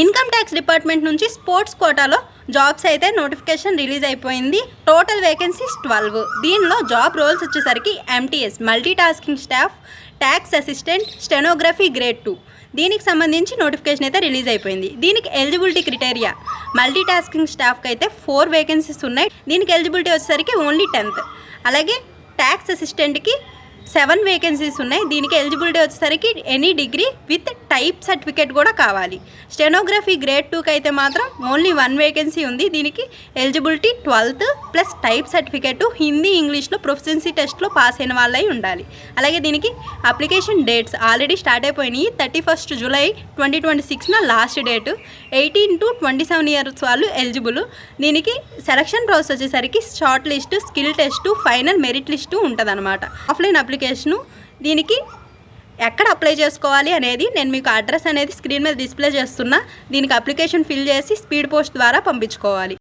Income tax department నుంచి sports కోటాలో jobs అయితే నోటిఫికేషన్ రిలీజ్ అయిపోయింది. Total vacancies 12. దీనిలో జాబ్ రోల్స్ వచ్చేసరికి MTS multi tasking staff, tax assistant, stenography grade 2. దీనికి సంబంధించి నోటిఫికేషన్ అయితే రిలీజ్ అయిపోయింది. దీనికి ఎలిజిబిలిటీ క్రైటీరియా మల్టీ టాస్కింగ్ స్టాఫ్కి అయితే 4 వేకెన్సీస్ ఉన్నాయి. దీనికి ఎలిజిబిలిటీ వచ్చేసరికి ఓన్లీ 10th. అలాగే ట్యాక్స్ అసిస్టెంట్కి 7 వేకెన్సీస్ ఉన్నాయి. దీనికి ఎలిజిబిలిటీ వచ్చేసరికి any degree with type certificate కూడా కావాలి. స్టెనోగ్రఫీ గ్రేడ్ 2కి అయితే మాత్రం ఓన్లీ 1 వేకెన్సీ ఉంది. దీనికి eligibility 12th plus type certificate, Hindi ఇంగ్లీష్లో ప్రొఫిషియన్సీ టెస్ట్లో పాస్ అయిన వాళ్ళై ఉండాలి. అలాగే దీనికి అప్లికేషన్ డేట్స్ ఆల్రెడీ స్టార్ట్ అయిపోయినాయి. 31st July 2026 last date. 18 to 27 years వాళ్ళు ఎలిజిబుల్. దీనికి సెలక్షన్ ప్రాసెస్ వచ్చేసరికి short list, skill test, final merit list ఉంటుంది అనమాట. Offline application. దీనికి ఎక్కడ అప్లై చేసుకోవాలి అనేది నేను మీకు అడ్రస్ అనేది స్క్రీన్ మీద డిస్ప్లే చేస్తున్నా. దీనికి అప్లికేషన్ ఫిల్ చేసి స్పీడ్ పోస్ట్ ద్వారా పంపించుకోవాలి.